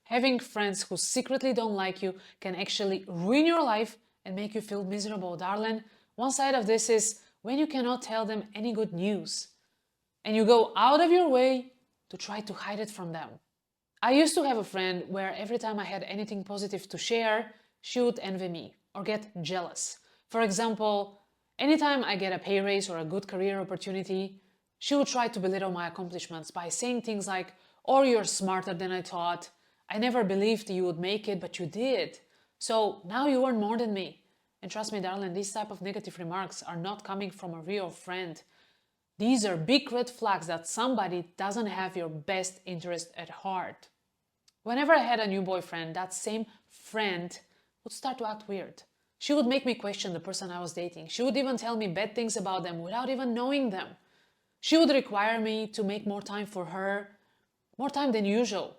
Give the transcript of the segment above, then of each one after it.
Having friends who secretly don't like you can actually ruin your life and make you feel miserable, darling. One side of this is when you cannot tell them any good news and you go out of your way to try to hide it from them. I used to have a friend where every time I had anything positive to share, she would envy me or get jealous. For example, anytime I get a pay raise or a good career opportunity, she would try to belittle my accomplishments by saying things like, "Oh, you're smarter than I thought. I never believed you would make it, but you did. So now you earn more than me." And trust me, darling, these type of negative remarks are not coming from a real friend. These are big red flags that somebody doesn't have your best interest at heart. Whenever I had a new boyfriend, that same friend would start to act weird. She would make me question the person I was dating. She would even tell me bad things about them without even knowing them. She would require me to make more time for her, more time than usual,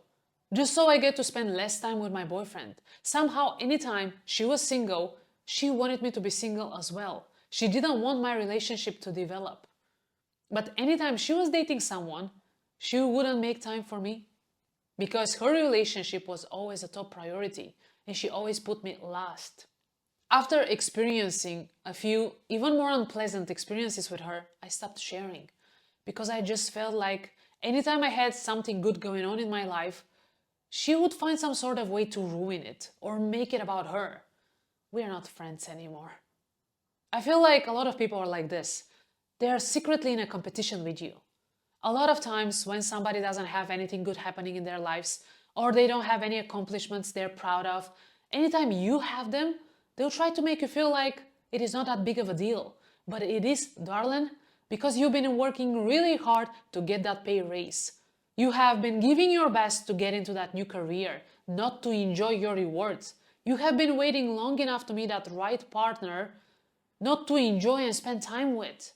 just so I get to spend less time with my boyfriend. Somehow, anytime she was single, she wanted me to be single as well. She didn't want my relationship to develop. But anytime she was dating someone, she wouldn't make time for me because her relationship was always a top priority and she always put me last. After experiencing a few even more unpleasant experiences with her, I stopped sharing because I just felt like anytime I had something good going on in my life, she would find some sort of way to ruin it or make it about her. We are not friends anymore. I feel like a lot of people are like this. They are secretly in a competition with you. A lot of times when somebody doesn't have anything good happening in their lives or they don't have any accomplishments they're proud of, anytime you have them, they'll try to make you feel like it is not that big of a deal. But it is, darling, because you've been working really hard to get that pay raise. You have been giving your best to get into that new career, not to enjoy your rewards. You have been waiting long enough to meet that right partner, not to enjoy and spend time with.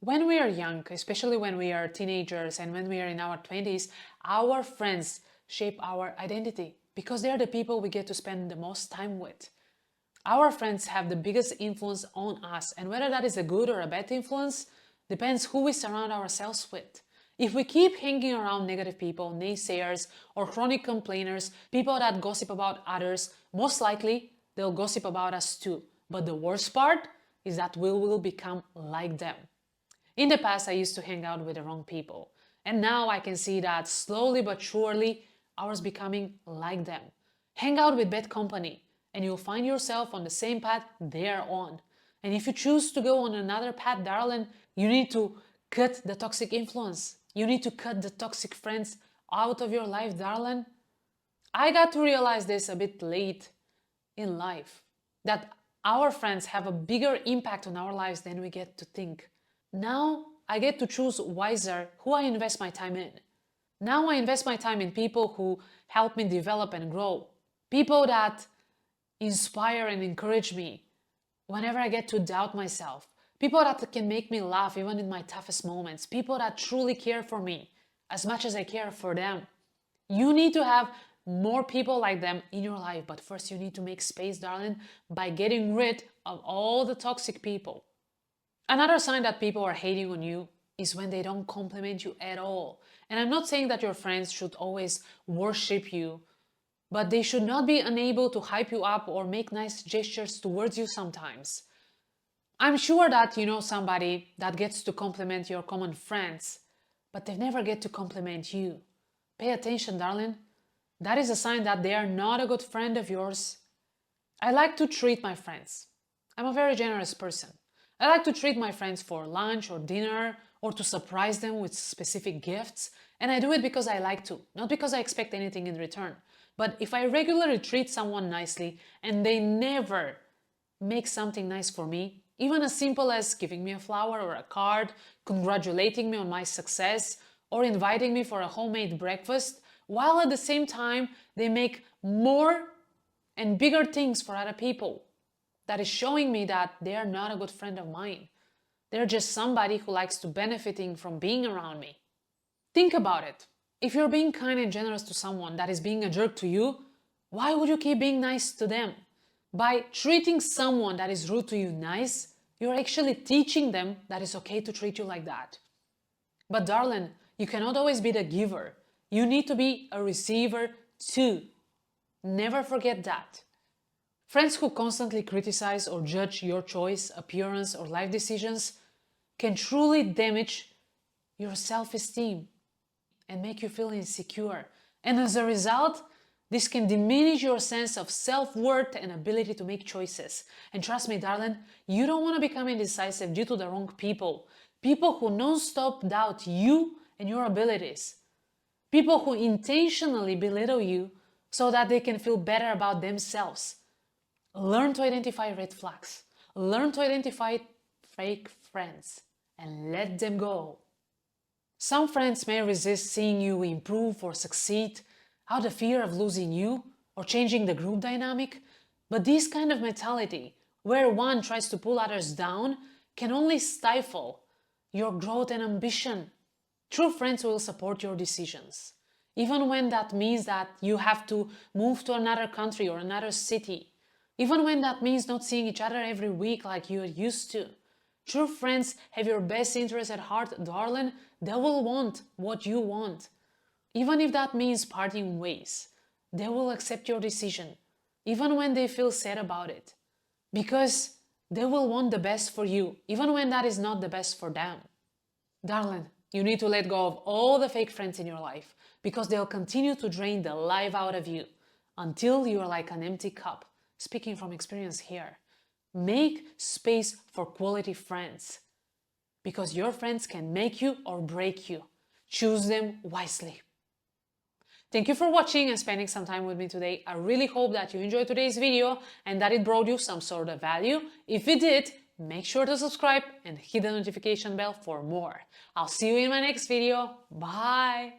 When we are young, especially when we are teenagers and when we are in our 20s, our friends shape our identity because they're the people we get to spend the most time with. Our friends have the biggest influence on us, and whether that is a good or a bad influence depends who we surround ourselves with. If we keep hanging around negative people, naysayers, or chronic complainers, people that gossip about others, most likely they'll gossip about us too. But the worst part is that we will become like them. In the past, I used to hang out with the wrong people. And now I can see that slowly but surely, I was becoming like them. Hang out with bad company, and you'll find yourself on the same path they're on. And if you choose to go on another path, darling, you need to cut the toxic influence. You need to cut the toxic friends out of your life, darling. I got to realize this a bit late in life, that our friends have a bigger impact on our lives than we get to think. Now I get to choose wiser who I invest my time in. Now I invest my time in people who help me develop and grow. People that inspire and encourage me whenever I get to doubt myself. People that can make me laugh even in my toughest moments. People that truly care for me as much as I care for them. You need to have more people like them in your life, but first you need to make space, darling, by getting rid of all the toxic people. Another sign that people are hating on you is when they don't compliment you at all. And I'm not saying that your friends should always worship you, but they should not be unable to hype you up or make nice gestures towards you sometimes. I'm sure that you know somebody that gets to compliment your common friends, but they never get to compliment you. Pay attention, darling. That is a sign that they are not a good friend of yours. I like to treat my friends. I'm a very generous person. I like to treat my friends for lunch or dinner or to surprise them with specific gifts. And I do it because I like to, not because I expect anything in return. But if I regularly treat someone nicely and they never make something nice for me, even as simple as giving me a flower or a card, congratulating me on my success, or inviting me for a homemade breakfast, while at the same time they make more and bigger things for other people, that is showing me that they are not a good friend of mine. They're just somebody who likes to benefiting from being around me. Think about it. If you're being kind and generous to someone that is being a jerk to you, why would you keep being nice to them? By treating someone that is rude to you nice, you're actually teaching them that it's okay to treat you like that. But darling, you cannot always be the giver. You need to be a receiver 2. Never forget that. Friends who constantly criticize or judge your choice, appearance, or life decisions can truly damage your self-esteem and make you feel insecure. And as a result, this can diminish your sense of self-worth and ability to make choices. And trust me, darling, you don't want to become indecisive due to the wrong people. People who non-stop doubt you and your abilities. People who intentionally belittle you so that they can feel better about themselves. Learn to identify red flags. Learn to identify fake friends and let them go. Some friends may resist seeing you improve or succeed out of fear of losing you or changing the group dynamic, but this kind of mentality, where one tries to pull others down, can only stifle your growth and ambition. True friends will support your decisions, even when that means that you have to move to another country or another city, even when that means not seeing each other every week like you used to. True friends have your best interest at heart, darling. They will want what you want. Even if that means parting ways, they will accept your decision, even when they feel sad about it. Because they will want the best for you, even when that is not the best for them. Darling, you need to let go of all the fake friends in your life, because they'll continue to drain the life out of you until you are like an empty cup. Speaking from experience here. Make space for quality friends, because your friends can make you or break you. Choose them wisely. Thank you for watching and spending some time with me today. I really hope that you enjoyed today's video and that it brought you some sort of value. If it did, make sure to subscribe and hit the notification bell for more. I'll see you in my next video. Bye!